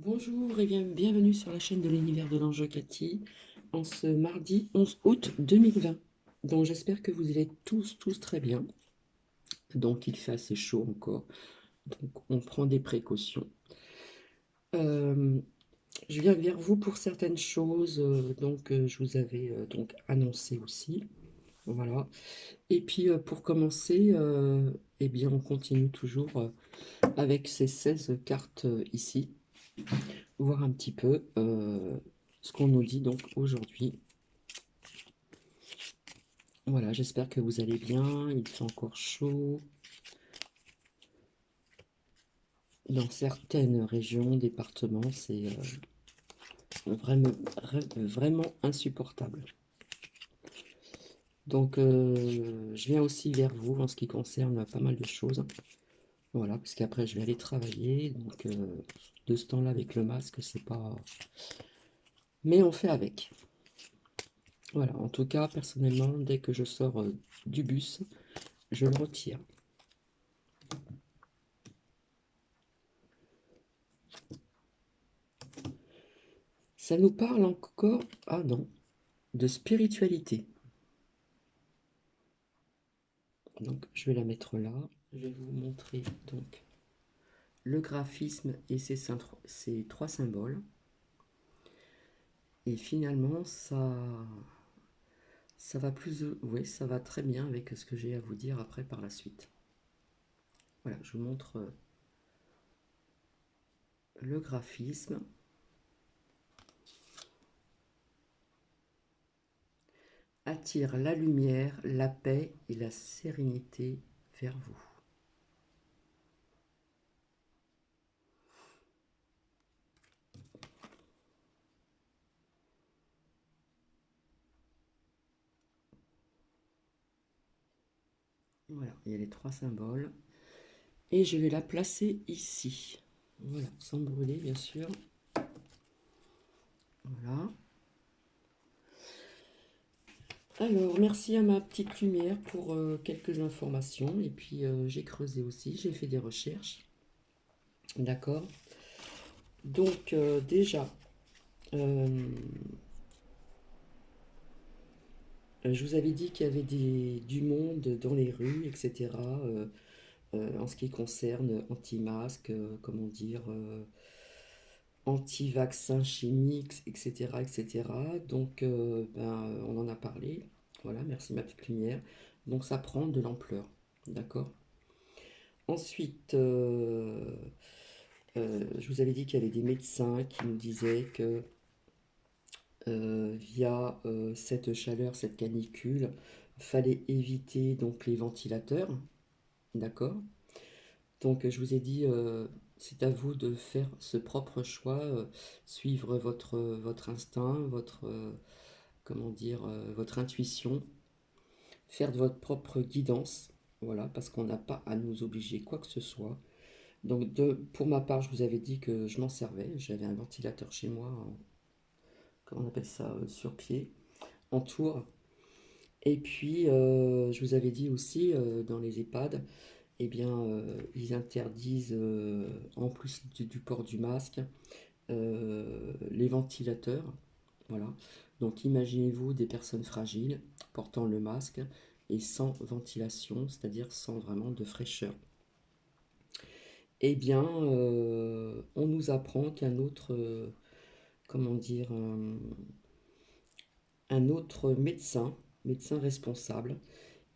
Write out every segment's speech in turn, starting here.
Bonjour et bienvenue sur la chaîne de l'univers de l'ange Cathy en ce mardi 11 août 2020. Donc j'espère que vous allez tous très bien. Donc il fait assez chaud encore, donc on prend des précautions. Euh, je viens vers vous pour certaines choses, je vous avais donc annoncé aussi. Voilà. Et puis pour commencer, eh bien on continue toujours avec ces 16 cartes ici. Voir un petit peu ce qu'on nous dit donc aujourd'hui. Voilà, j'espère que vous allez bien. Il fait encore chaud dans certaines régions, départements, c'est vraiment insupportable. Donc, je viens aussi vers vous en ce qui concerne pas mal de choses. Voilà, parce qu'après, je vais aller travailler. Donc, de ce temps-là, avec le masque, c'est pas... Mais on fait avec. Voilà, en tout cas, personnellement, dès que je sors du bus, je le retire. Ça nous parle encore, ah non, de spiritualité. Donc, je vais la mettre là. Je vais vous montrer donc le graphisme et ces trois symboles. Et finalement, ça va plus, oui, ça va très bien avec ce que j'ai à vous dire après par la suite. Voilà, je vous montre le graphisme. Attire la lumière, la paix et la sérénité vers vous. Voilà, il y a les trois symboles. Et je vais la placer ici. Voilà, sans brûler bien sûr. Voilà. Alors, merci à ma petite lumière pour quelques informations. Et puis, j'ai creusé aussi, j'ai fait des recherches. D'accord. Donc, déjà, euh, je vous avais dit qu'il y avait du monde dans les rues, etc. En ce qui concerne anti-masque, comment dire, anti-vaccins chimiques, etc., etc. Donc, on en a parlé. Voilà, merci ma petite lumière. Donc, ça prend de l'ampleur. D'accord. Ensuite, je vous avais dit qu'il y avait des médecins qui nous disaient que via cette chaleur, cette canicule, fallait éviter donc les ventilateurs, d'accord? Donc je vous ai dit, c'est à vous de faire ce propre choix, suivre votre instinct, comment dire, votre intuition, faire de votre propre guidance, voilà, parce qu'on n'a pas à nous obliger quoi que ce soit. Donc pour ma part, je vous avais dit que je m'en servais, j'avais un ventilateur chez moi, comment on appelle ça, sur pied, en tour. Et puis, je vous avais dit aussi, dans les EHPAD, eh bien, ils interdisent, en plus du port du masque, les ventilateurs. Voilà. Donc, imaginez-vous des personnes fragiles portant le masque et sans ventilation, c'est-à-dire sans vraiment de fraîcheur. Eh bien, on nous apprend qu'un autre, comment dire, un autre médecin responsable,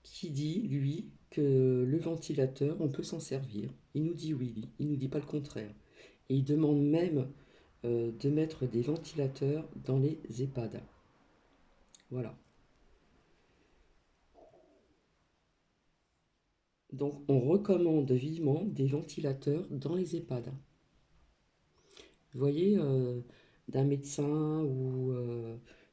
qui dit, lui, que le ventilateur, on peut s'en servir. Il nous dit oui, il nous dit pas le contraire. Et il demande même de mettre des ventilateurs dans les EHPAD. Voilà. Donc on recommande vivement des ventilateurs dans les EHPAD. Vous voyez, d'un médecin ou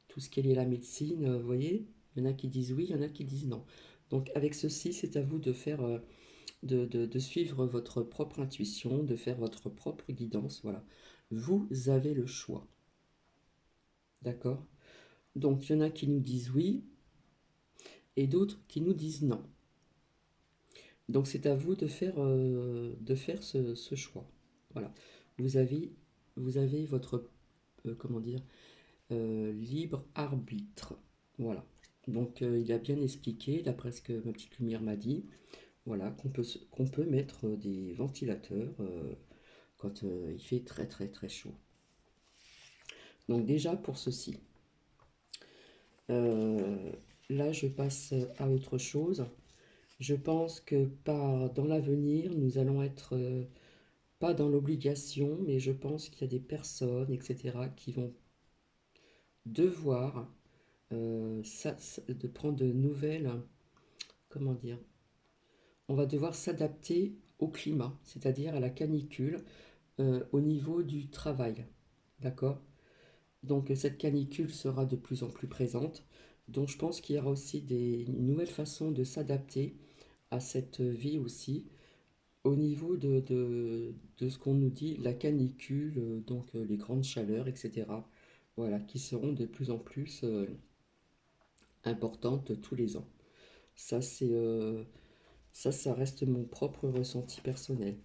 tout ce qui est lié à la médecine, vous voyez, il y en a qui disent oui, il y en a qui disent non. Donc avec ceci, c'est à vous de faire de suivre votre propre intuition, de faire votre propre guidance. Voilà. Vous avez le choix. D'accord. Donc, il y en a qui nous disent oui et d'autres qui nous disent non. Donc, c'est à vous de faire ce choix. Voilà. Vous avez vous avez votre, comment dire, libre arbitre. Voilà. Donc il a bien expliqué, d'après ce que ma petite lumière m'a dit, voilà, qu'on peut mettre des ventilateurs quand il fait très très très chaud. Donc déjà pour ceci. Euh, Là, je passe à autre chose. Je pense que dans l'avenir, nous allons être pas dans l'obligation, mais je pense qu'il y a des personnes, etc., qui vont devoir de prendre de nouvelles, comment dire, on va devoir s'adapter au climat, c'est-à-dire à la canicule, au niveau du travail. D'accord? Donc cette canicule sera de plus en plus présente. Donc je pense qu'il y aura aussi une nouvelle façon de s'adapter à cette vie aussi, au niveau de ce qu'on nous dit, la canicule, donc les grandes chaleurs, etc. Voilà, qui seront de plus en plus importantes tous les ans. Ça, ça reste mon propre ressenti personnel.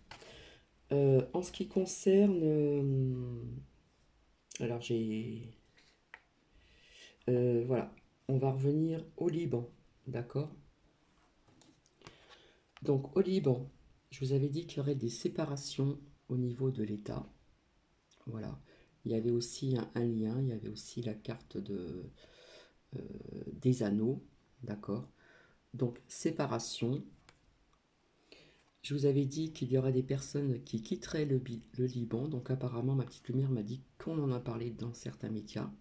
En ce qui concerne, alors voilà, on va revenir au Liban, d'accord? Donc au Liban, je vous avais dit qu'il y aurait des séparations au niveau de l'État. Voilà. Il y avait aussi un lien, il y avait aussi la carte euh, des anneaux, d'accord? Donc séparation. Je vous avais dit qu'il y aurait des personnes qui quitteraient le Liban, donc apparemment ma petite lumière m'a dit qu'on en a parlé dans certains médias.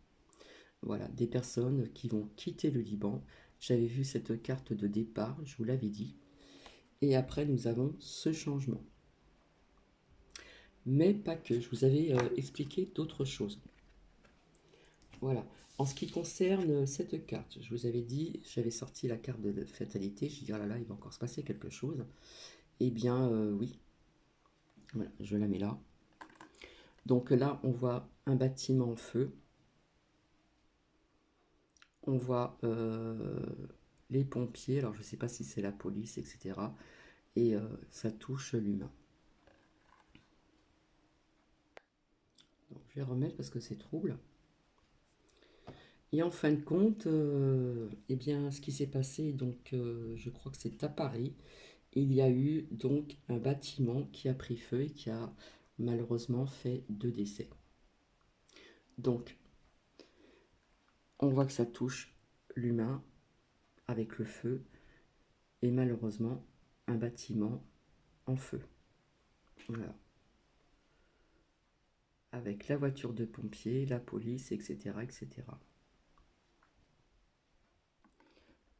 Voilà, des personnes qui vont quitter le Liban. J'avais vu cette carte de départ, je vous l'avais dit. Et après, nous avons ce changement. Mais pas que, je vous avais expliqué d'autres choses. Voilà. En ce qui concerne cette carte, je vous avais dit, j'avais sorti la carte de fatalité, je dis, oh là là, il va encore se passer quelque chose. Eh bien, oui. Voilà, je la mets là. Donc là, on voit un bâtiment en feu. On voit les pompiers, alors je ne sais pas si c'est la police, etc. Et ça touche l'humain. Donc je vais remettre parce que c'est trouble. Et en fin de compte, eh bien, ce qui s'est passé, donc, je crois que c'est à Paris, il y a eu donc un bâtiment qui a pris feu et qui a malheureusement fait 2 décès. Donc, on voit que ça touche l'humain avec le feu et malheureusement un bâtiment en feu. Voilà. Avec la voiture de pompiers, la police, etc., etc.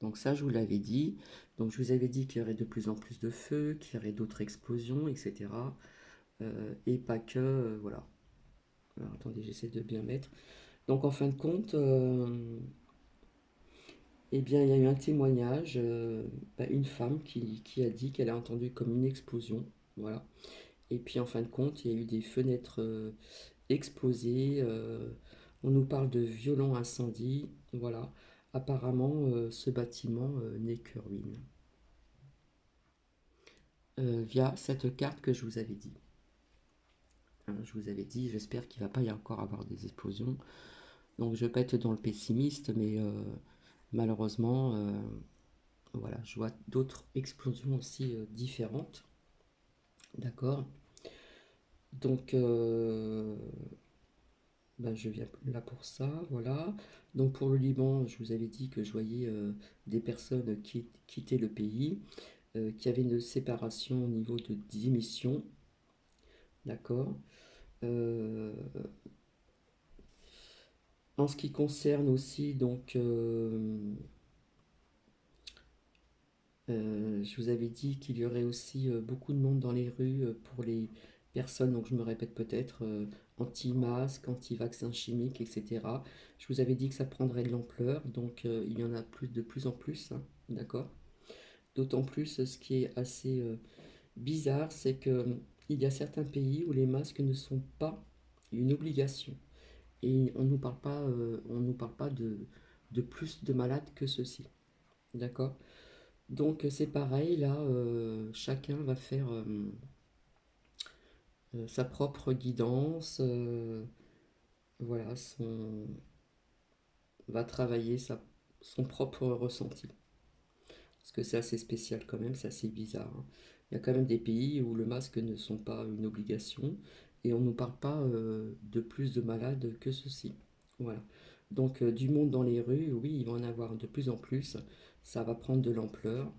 Donc ça, je vous l'avais dit. Donc je vous avais dit qu'il y aurait de plus en plus de feux, qu'il y aurait d'autres explosions, etc. Et pas que, voilà. Alors attendez, j'essaie de bien mettre. Donc en fin de compte, eh bien il y a eu un témoignage, une femme qui a dit qu'elle a entendu comme une explosion, voilà. Et puis en fin de compte, il y a eu des fenêtres explosées. On nous parle de violents incendies, voilà. Apparemment, ce bâtiment n'est que ruine. Via cette carte que je vous avais dit. Hein, je vous avais dit, j'espère qu'il ne va pas y encore avoir des explosions. Donc je ne vais pas être dans le pessimiste, mais malheureusement, voilà, je vois d'autres explosions aussi différentes. D'accord? Donc, je viens là pour ça, voilà. Donc pour le Liban, je vous avais dit que je voyais des personnes qui quittaient le pays, qui avaient une séparation au niveau de 10 missions. D'accord? Euh, En ce qui concerne aussi, donc, je vous avais dit qu'il y aurait aussi beaucoup de monde dans les rues pour les personnes, donc je me répète peut-être, anti-masques, anti-vaccins chimiques, etc. Je vous avais dit que ça prendrait de l'ampleur, donc il y en a de plus en plus, hein, d'accord? D'autant plus, ce qui est assez bizarre, c'est que il y a certains pays où les masques ne sont pas une obligation. Et on nous parle pas de plus de malades que ceci. D'accord? Donc c'est pareil, là, chacun va faire sa propre guidance, voilà, va travailler son propre ressenti. Parce que c'est assez spécial quand même, c'est assez bizarre, hein. Il y a quand même des pays où le masque ne sont pas une obligation et on ne nous parle pas de plus de malades que ceci. Voilà. Donc du monde dans les rues, oui, il va en avoir de plus en plus. Ça va prendre de l'ampleur.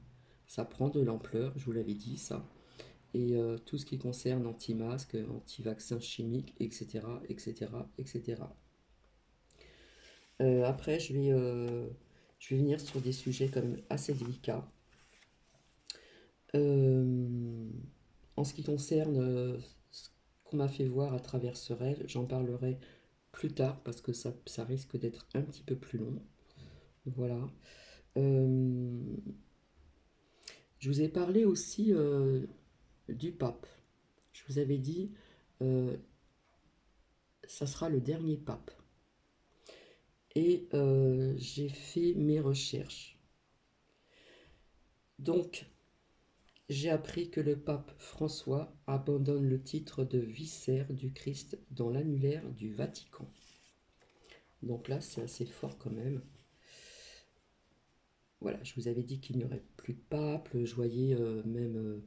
Ça prend de l'ampleur, je vous l'avais dit ça. Et tout ce qui concerne anti-masque, anti-vaccins chimiques, etc., etc., etc. Après, je vais venir sur des sujets quand même assez délicats. Euh, En ce qui concerne ce qu'on m'a fait voir à travers ce rêve, j'en parlerai plus tard parce que ça risque d'être un petit peu plus long. Voilà. Euh, je vous ai parlé aussi du pape. Je vous avais dit, euh, ça sera le dernier pape. Et j'ai fait mes recherches. Donc, j'ai appris que le pape François abandonne le titre de vicaire du Christ dans l'annulaire du Vatican. Donc là, c'est assez fort quand même. Voilà, je vous avais dit qu'il n'y aurait plus de pape. Je voyais même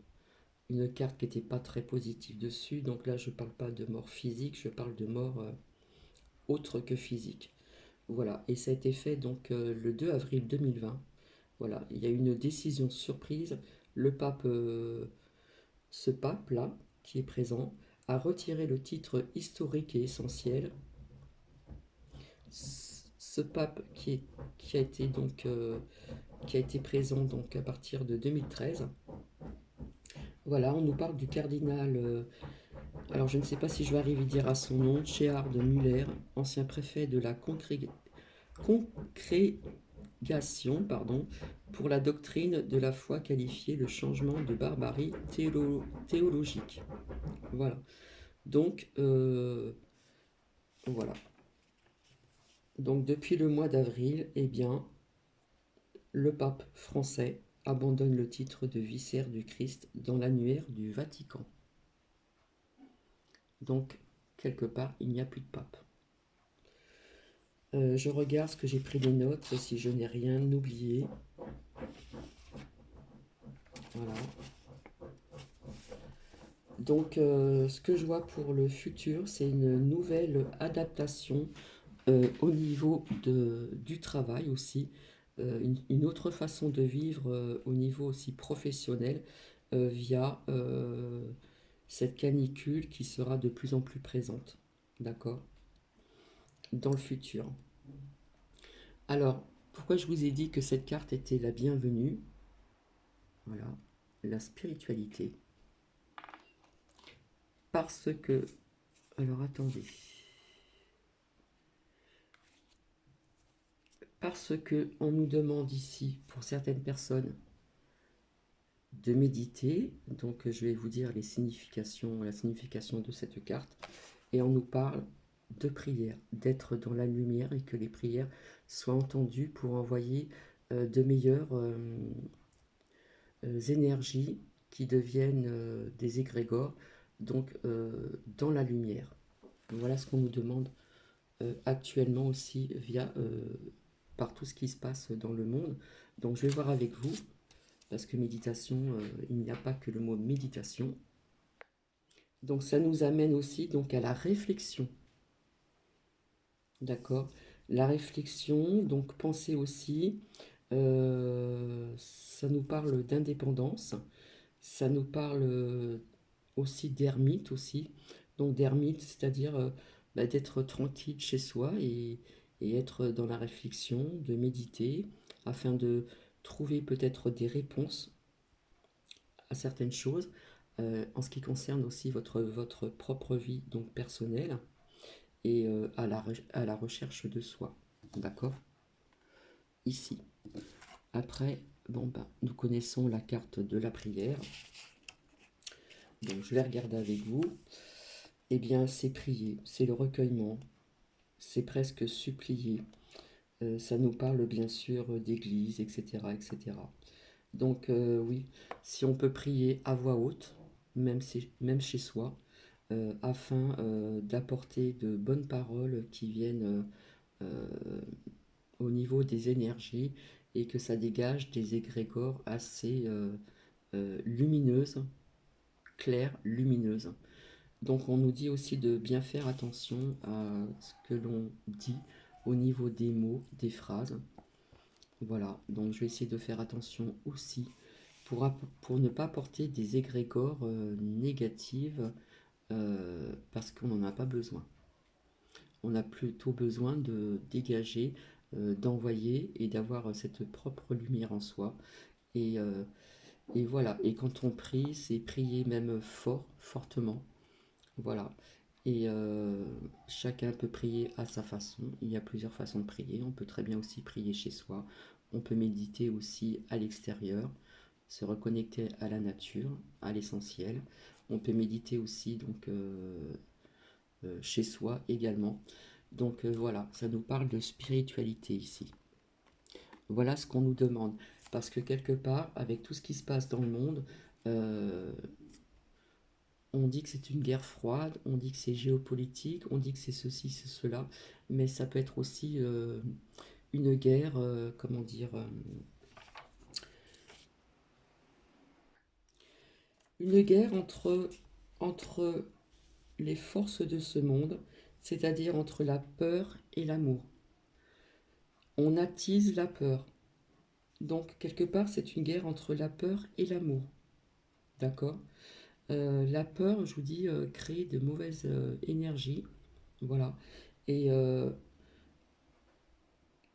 une carte qui n'était pas très positive dessus. Donc là, je ne parle pas de mort physique, je parle de mort autre que physique. Voilà, et ça a été fait donc le 2 avril 2020. Voilà, il y a eu une décision surprise. Le pape, ce pape-là, qui est présent, a retiré le titre historique et essentiel. Ce pape qui a été donc qui a été présent donc à partir de 2013. Voilà, on nous parle du cardinal, alors je ne sais pas si je vais arriver à dire à son nom, Chéard de Muller, ancien préfet de la congrégation pour la doctrine de la foi qualifiée le changement de barbarie théologique. Voilà. Donc, voilà. Donc depuis le mois d'avril, eh bien, le pape français abandonne le titre de vicaire du Christ dans l'annuaire du Vatican. Donc, quelque part, il n'y a plus de pape. Je regarde ce que j'ai pris des notes, si je n'ai rien oublié. Voilà. Donc, ce que je vois pour le futur, c'est une nouvelle adaptation au niveau du travail aussi, une autre façon de vivre au niveau aussi professionnel via cette canicule qui sera de plus en plus présente, d'accord, dans le futur. Alors, pourquoi je vous ai dit que cette carte était la bienvenue? Voilà, la spiritualité. Parce que, alors attendez, parce que on nous demande ici, pour certaines personnes, de méditer. Donc je vais vous dire la signification de cette carte. Et on nous parle de prière, d'être dans la lumière et que les prières soient entendues pour envoyer de meilleures énergies qui deviennent des égrégores, donc dans la lumière. Voilà ce qu'on nous demande actuellement aussi par tout ce qui se passe dans le monde. Donc je vais voir avec vous, parce que méditation, il n'y a pas que le mot méditation. Donc ça nous amène aussi donc à la réflexion. D'accord. La réflexion, donc penser aussi, ça nous parle d'indépendance, ça nous parle aussi d'ermite aussi. Donc d'ermite, c'est-à-dire d'être tranquille chez soi et être dans la réflexion, de méditer, afin de trouver peut-être des réponses à certaines choses, en ce qui concerne aussi votre propre vie donc personnelle et à la recherche de soi. D'accord? Ici. Après, bon ben, nous connaissons la carte de la prière. Donc je vais regarder avec vous. Eh bien, c'est prier, c'est le recueillement, c'est presque supplier. Ça nous parle bien sûr d'église, etc., etc. Donc oui, si on peut prier à voix haute, même chez soi, afin d'apporter de bonnes paroles qui viennent au niveau des énergies et que ça dégage des égrégores assez lumineuses, claires, lumineuses. Donc on nous dit aussi de bien faire attention à ce que l'on dit au niveau des mots, des phrases. Voilà, donc je vais essayer de faire attention aussi pour ne pas porter des égrégores négatives parce qu'on n'en a pas besoin. On a plutôt besoin de dégager, d'envoyer et d'avoir cette propre lumière en soi. Et, euh, et voilà, et quand on prie, c'est prier même fort, fortement. Voilà. Et chacun peut prier à sa façon. Il y a plusieurs façons de prier. On peut très bien aussi prier chez soi. On peut méditer aussi à l'extérieur, se reconnecter à la nature, à l'essentiel. On peut méditer aussi donc chez soi également. Donc voilà, ça nous parle de spiritualité ici. Voilà ce qu'on nous demande. Parce que quelque part, avec tout ce qui se passe dans le monde, euh, on dit que c'est une guerre froide, on dit que c'est géopolitique, on dit que c'est ceci, c'est cela, mais ça peut être aussi une guerre, comment dire, une guerre entre les forces de ce monde, c'est-à-dire entre la peur et l'amour. On attise la peur. Donc, quelque part, c'est une guerre entre la peur et l'amour. D'accord. La peur, je vous dis, crée de mauvaises énergies. Voilà. Et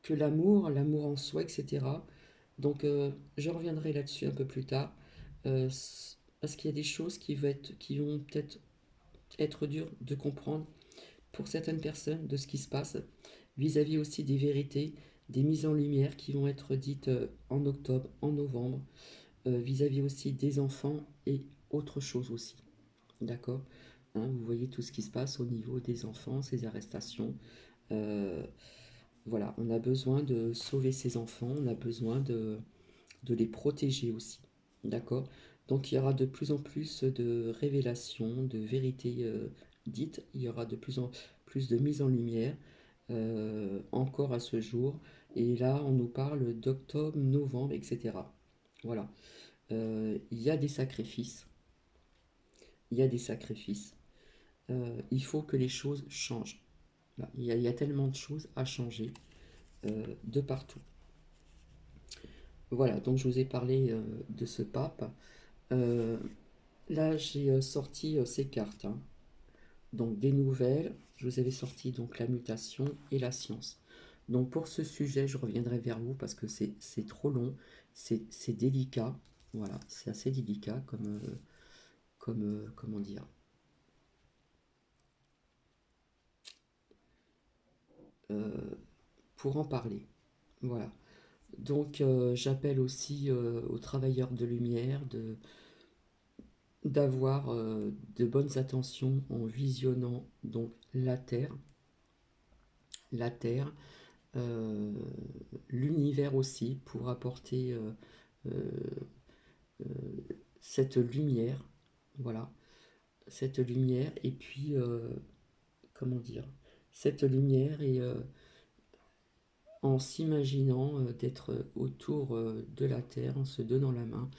que l'amour en soi, etc. Donc, je reviendrai là-dessus un peu plus tard. Parce qu'il y a des choses qui vont peut-être être dures de comprendre pour certaines personnes de ce qui se passe, vis-à-vis aussi des vérités, des mises en lumière qui vont être dites en octobre, en novembre, vis-à-vis aussi des enfants et autre chose aussi. D'accord. Hein, vous voyez tout ce qui se passe au niveau des enfants, ces arrestations. Euh, voilà, on a besoin de sauver ces enfants, on a besoin de les protéger aussi. D'accord. Donc il y aura de plus en plus de révélations, de vérités dites, il y aura de plus en plus de mise en lumière encore à ce jour. Et là, on nous parle d'octobre, novembre, etc. Voilà. Il y a des sacrifices. Il y a des sacrifices. Il faut que les choses changent. Voilà. Il y a tellement de choses à changer de partout. Voilà, donc je vous ai parlé de ce pape. Euh, Là, j'ai sorti ces cartes, hein. Donc des nouvelles, je vous avais sorti donc la mutation et la science. Donc pour ce sujet, je reviendrai vers vous parce que c'est trop long, c'est délicat. Voilà, c'est assez délicat comment dire, euh, pour en parler. Voilà. Donc j'appelle aussi aux travailleurs de lumière d'avoir de bonnes attentions en visionnant donc la Terre, euh, l'univers aussi pour apporter euh, cette lumière, voilà, cette lumière et puis comment dire, cette lumière et en s'imaginant d'être autour de la Terre, en se donnant la main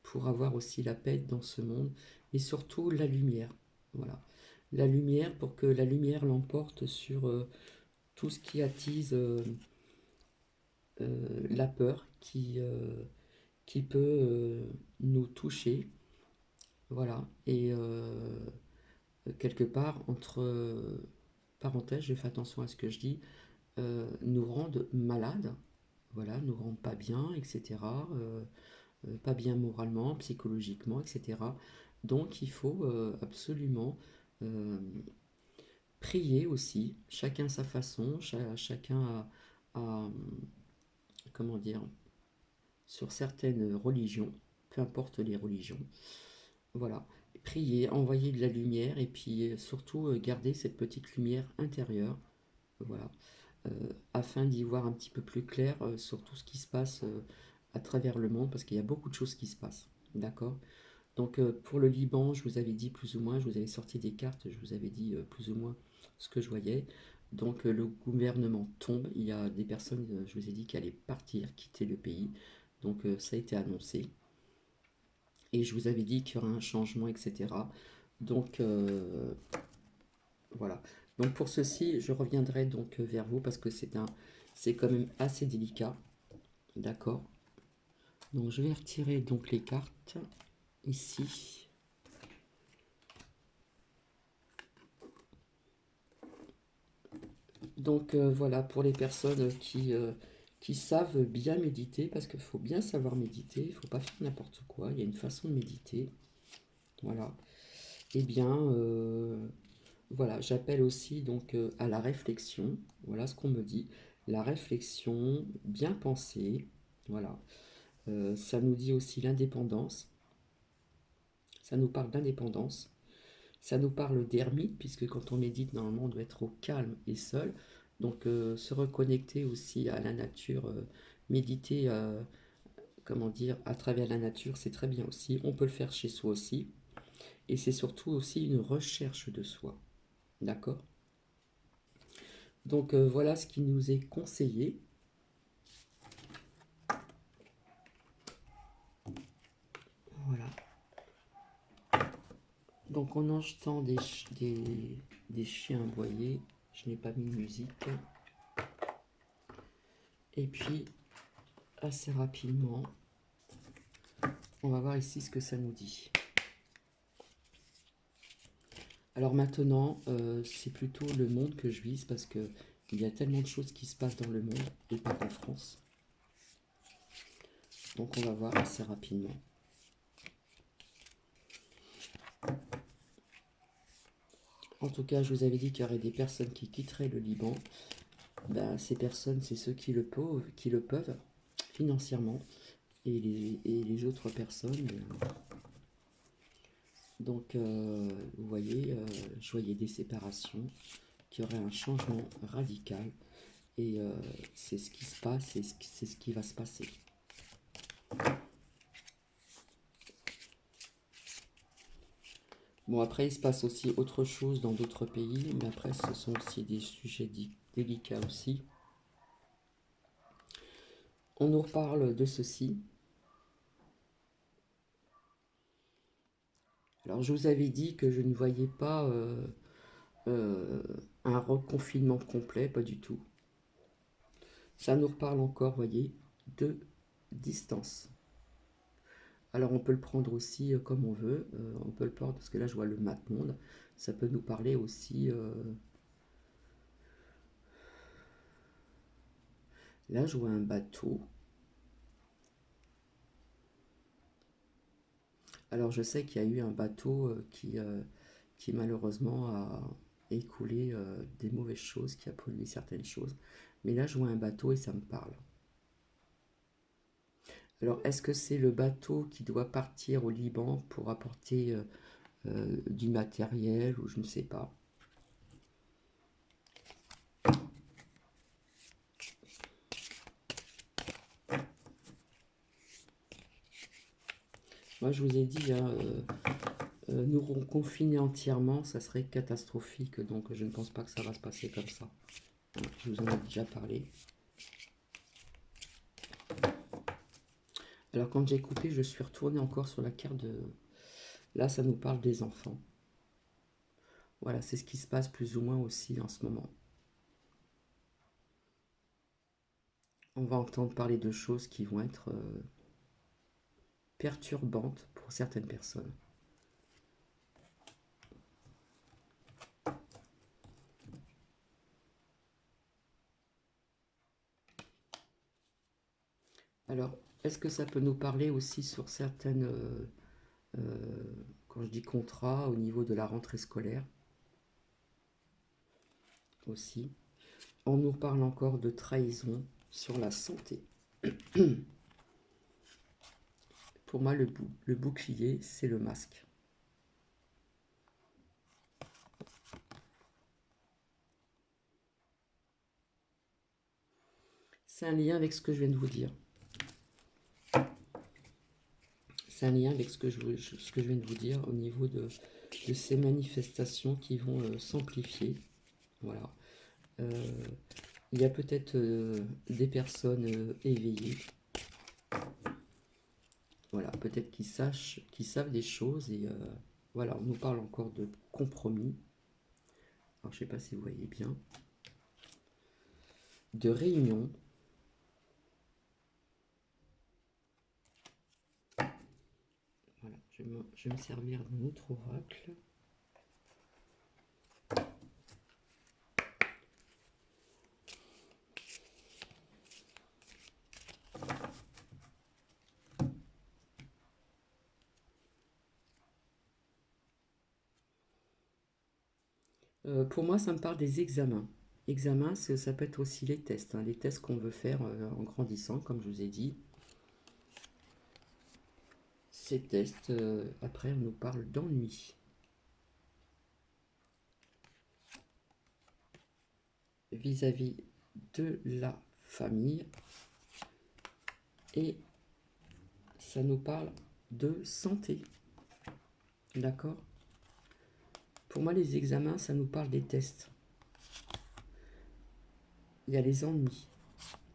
pour avoir aussi la paix dans ce monde et surtout la lumière, voilà, la lumière pour que la lumière l'emporte sur tout ce qui attise la peur qui peut nous toucher, voilà, et quelque part, entre parenthèses, je fais attention à ce que je dis, nous rendent malades, voilà, nous rendent pas bien, etc., pas bien moralement, psychologiquement, etc. Donc il faut absolument euh, prier aussi, chacun sa façon, chacun a, comment dire, sur certaines religions, peu importe les religions, voilà, prier, envoyer de la lumière et puis surtout garder cette petite lumière intérieure, voilà, afin d'y voir un petit peu plus clair sur tout ce qui se passe à travers le monde, parce qu'il y a beaucoup de choses qui se passent, d'accord. Donc pour le Liban, je vous avais dit plus ou moins, je vous avais sorti des cartes, je vous avais dit plus ou moins ce que je voyais. Donc le gouvernement tombe, il y a des personnes, je vous ai dit, qui allaient partir, quitter le pays. Donc ça a été annoncé. Et je vous avais dit qu'il y aura un changement, etc. Donc voilà. Donc pour ceci, je reviendrai donc vers vous parce que c'est quand même assez délicat. D'accord. Donc je vais retirer donc les cartes ici. Donc voilà, pour les personnes qui savent bien méditer, parce qu'il faut bien savoir méditer, il ne faut pas faire n'importe quoi, il y a une façon de méditer. Voilà. Eh bien, voilà, j'appelle aussi donc à la réflexion. Voilà ce qu'on me dit. La réflexion, bien pensée. Voilà. Ça nous dit aussi l'indépendance. Ça nous parle d'indépendance. Ça nous parle d'ermite, puisque quand on médite, normalement, on doit être au calme et seul. Donc, se reconnecter aussi à la nature, méditer, comment dire, à travers la nature, c'est très bien aussi. On peut le faire chez soi aussi. Et c'est surtout aussi une recherche de soi. D'accord? Donc, voilà ce qui nous est conseillé. Voilà. Donc, on entend des chiens aboyer. Je n'ai pas mis de musique. Et puis, assez rapidement, on va voir ici ce que ça nous dit. Alors maintenant, c'est plutôt le monde que je vise parce que il y a tellement de choses qui se passent dans le monde et pas qu'en France. Donc on va voir assez rapidement. En tout cas, je vous avais dit qu'il y aurait des personnes qui quitteraient le Liban. Ben, ces personnes, c'est ceux qui le peuvent financièrement. Et les autres personnes, donc vous voyez, je voyais des séparations, qu'il y aurait un changement radical. Et c'est ce qui se passe, c'est ce qui va se passer. Bon, après, il se passe aussi autre chose dans d'autres pays, mais après, ce sont aussi des sujets délicats aussi. On nous reparle de ceci. Alors, je vous avais dit que je ne voyais pas euh, un reconfinement complet, pas du tout. Ça nous reparle encore, voyez, de distance. Alors, on peut le prendre aussi comme on veut. On peut le prendre, parce que là, je vois le mat monde. Ça peut nous parler aussi... là, je vois un bateau. Alors je sais qu'il y a eu un bateau qui malheureusement a écoulé des mauvaises choses, qui a pollué certaines choses. Mais là je vois un bateau et ça me parle. Alors est-ce que c'est le bateau qui doit partir au Liban pour apporter du matériel ou je ne sais pas. Moi je vous ai dit, hein, nous reconfiner entièrement, ça serait catastrophique. Donc je ne pense pas que ça va se passer comme ça. Je vous en ai déjà parlé. Alors quand j'ai coupé, je suis retourné encore sur la carte de... Là, ça nous parle des enfants. Voilà, c'est ce qui se passe plus ou moins aussi en ce moment. On va entendre parler de choses qui vont être perturbantes pour certaines personnes. Alors, est-ce que ça peut nous parler aussi sur certaines, quand je dis contrat, au niveau de la rentrée scolaire aussi. On nous parle encore de trahison sur la santé. Pour moi, le bouclier, c'est le masque. C'est un lien avec ce que je viens de vous dire. c'est un lien avec ce que ce que je viens de vous dire au niveau de ces manifestations qui vont s'amplifier. Voilà. Il y a peut-être des personnes éveillées. Voilà, peut-être qu'ils savent des choses et voilà, on nous parle encore de compromis. Alors, je sais pas si vous voyez bien. De réunion. Voilà, je vais me servir d'un autre oracle. Pour moi, ça me parle des examens. Examens, ça peut être aussi les tests, hein, les tests qu'on veut faire en grandissant, comme je vous ai dit. Ces tests, après, on nous parle d'ennui. Vis-à-vis de la famille. Et ça nous parle de santé. D'accord? Pour moi, les examens, ça nous parle des tests. Il y a les ennuis.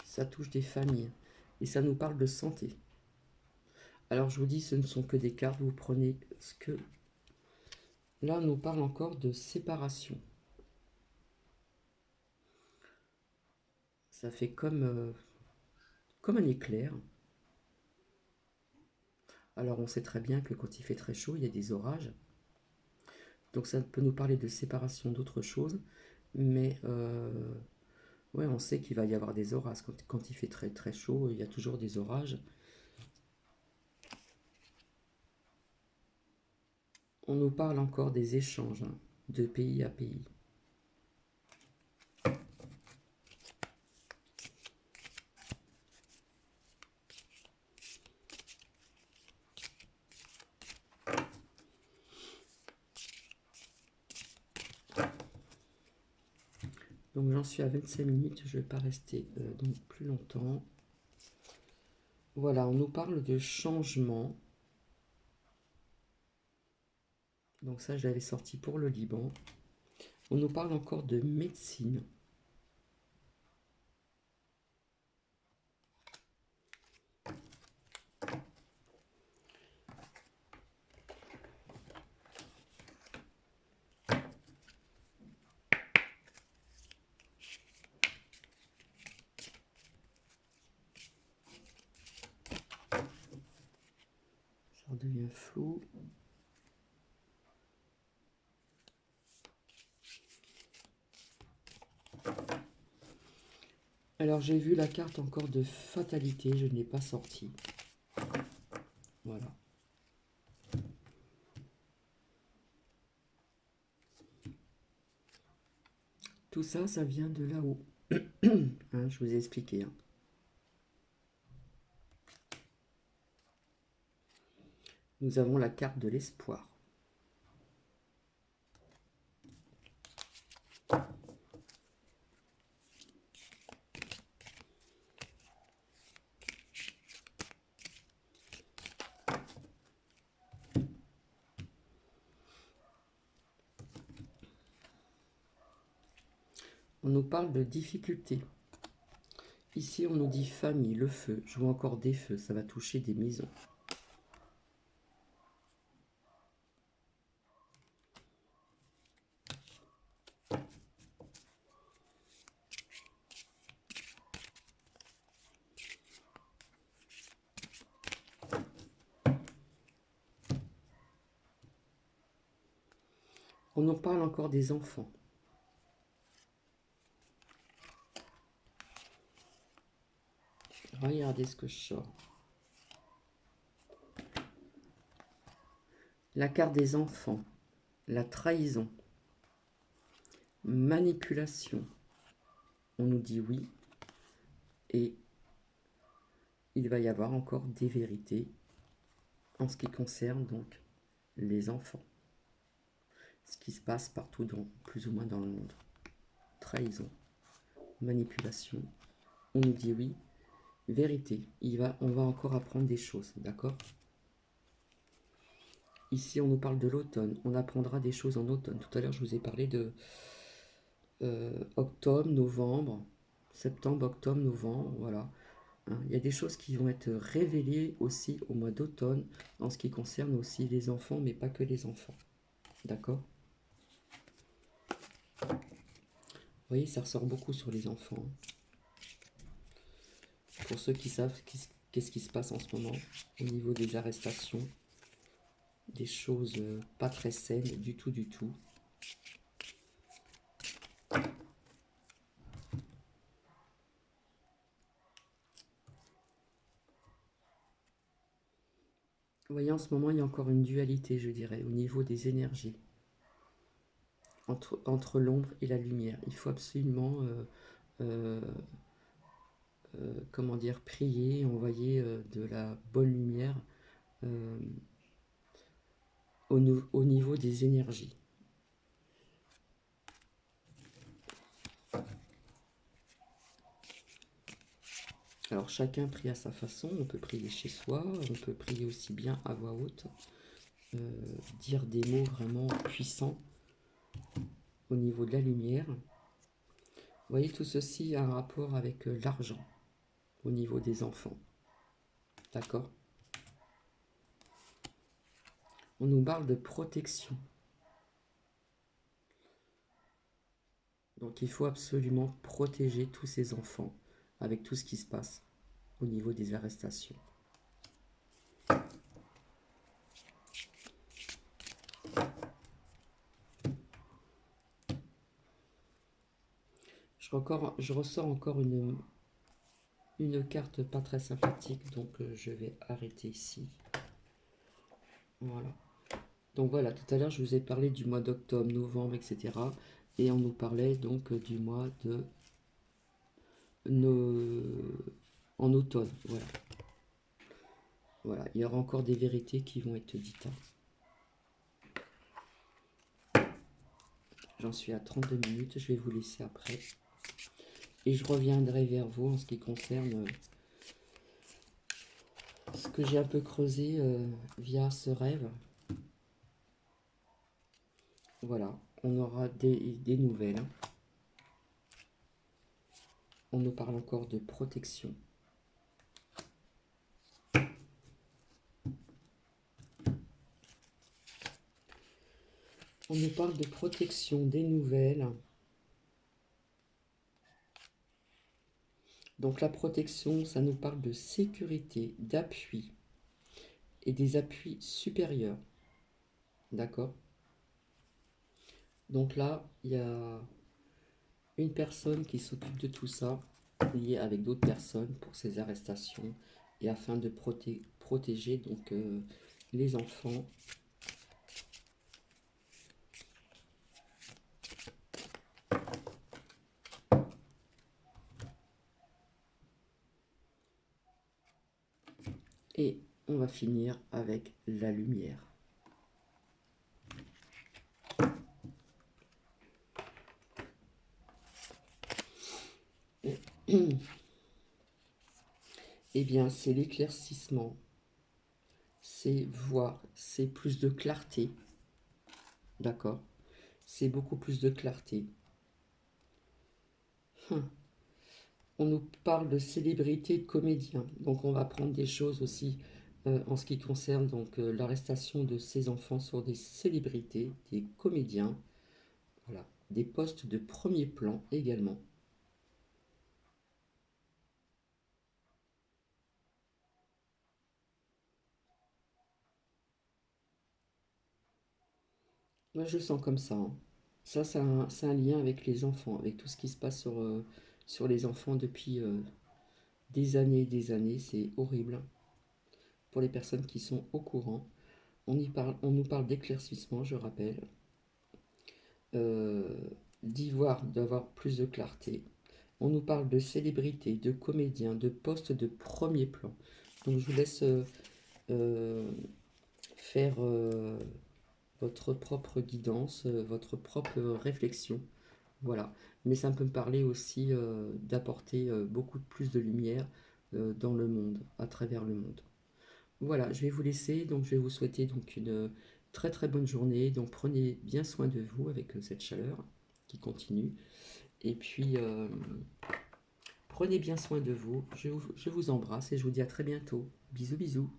Ça touche des familles. Et ça nous parle de santé. Alors, je vous dis, ce ne sont que des cartes. Vous prenez ce que... Là, on nous parle encore de séparation. Ça fait comme un éclair. Alors, on sait très bien que quand il fait très chaud, il y a des orages. Donc, ça peut nous parler de séparation d'autres choses. Mais... ouais, on sait qu'il va y avoir des orages. Quand il fait très très chaud, il y a toujours des orages. On nous parle encore des échanges hein, de pays à pays. Donc j'en suis à 25 minutes, je ne vais pas rester donc plus longtemps. Voilà, on nous parle de changement. Donc ça, je l'avais sorti pour le Liban. On nous parle encore de médecine. Ça redevient flou. Alors j'ai vu la carte encore de fatalité, je ne l'ai pas sortie. Voilà. Tout ça, ça vient de là-haut. Hein, je vous ai expliqué. Hein. Nous avons la carte de l'espoir. On nous parle de difficultés. Ici, on nous dit famille, le feu. Je vois encore des feux, ça va toucher des maisons. On nous parle encore des enfants. Regardez ce que je sors. La carte des enfants. La trahison. Manipulation. On nous dit oui. Et il va y avoir encore des vérités en ce qui concerne donc les enfants. Ce qui se passe partout, plus ou moins dans le monde. Trahison. Manipulation. On nous dit oui. Vérité. On va encore apprendre des choses, d'accord ? Ici, on nous parle de l'automne. On apprendra des choses en automne. Tout à l'heure, je vous ai parlé de octobre, novembre, septembre, octobre, novembre, voilà. Hein, il y a des choses qui vont être révélées aussi au mois d'automne en ce qui concerne aussi les enfants, mais pas que les enfants. D'accord? Vous voyez, ça ressort beaucoup sur les enfants. Pour ceux qui savent qu'est-ce qui se passe en ce moment au niveau des arrestations, des choses pas très saines du tout, du tout. Vous voyez, en ce moment, il y a encore une dualité, je dirais, au niveau des énergies, entre l'ombre et la lumière. Il faut absolument, euh, comment dire, prier, envoyer de la bonne lumière euh, au niveau des énergies. Alors chacun prie à sa façon, on peut prier chez soi, on peut prier aussi bien à voix haute, dire des mots vraiment puissants au niveau de la lumière. Vous voyez, tout ceci a un rapport avec l'argent au niveau des enfants. D'accord? On nous parle de protection. Donc il faut absolument protéger tous ces enfants avec tout ce qui se passe au niveau des arrestations. Je ressors encore une carte pas très sympathique, donc je vais arrêter ici. Voilà. Donc voilà, tout à l'heure je vous ai parlé du mois d'octobre, novembre, etc. Et on nous parlait donc du mois de en automne. Voilà. Voilà, il y aura encore des vérités qui vont être dites. J'en suis à 32 minutes, je vais vous laisser après. Et je reviendrai vers vous en ce qui concerne ce que j'ai un peu creusé via ce rêve. Voilà, on aura des nouvelles. On nous parle encore de protection. On nous parle de protection, des nouvelles. Donc la protection, ça nous parle de sécurité, d'appui et des appuis supérieurs. D'accord? Donc là, il y a une personne qui s'occupe de tout ça, liée avec d'autres personnes pour ces arrestations et afin de protéger donc les enfants. Et on va finir avec la lumière. Eh bien, c'est l'éclaircissement, c'est voir, c'est plus de clarté, d'accord? C'est beaucoup plus de clarté. On nous parle de célébrités, de comédiens, donc on va prendre des choses aussi en ce qui concerne donc l'arrestation de ces enfants sur des célébrités, des comédiens, voilà, des postes de premier plan également. Moi, je le sens comme ça. Hein. Ça, c'est un lien avec les enfants, avec tout ce qui se passe sur les enfants depuis des années et des années. C'est horrible pour les personnes qui sont au courant. On nous parle d'éclaircissement, je rappelle, euh, d'avoir plus de clarté. On nous parle de célébrités, de comédiens, de postes de premier plan. Donc je vous laisse faire votre propre guidance, votre propre réflexion. Voilà. Mais ça peut me parler aussi d'apporter beaucoup plus de lumière dans le monde, à travers le monde. Voilà, je vais vous laisser, donc je vais vous souhaiter donc très très bonne journée. Donc prenez bien soin de vous avec cette chaleur qui continue. Et puis prenez bien soin de vous. Je vous embrasse et je vous dis à très bientôt. Bisous bisous.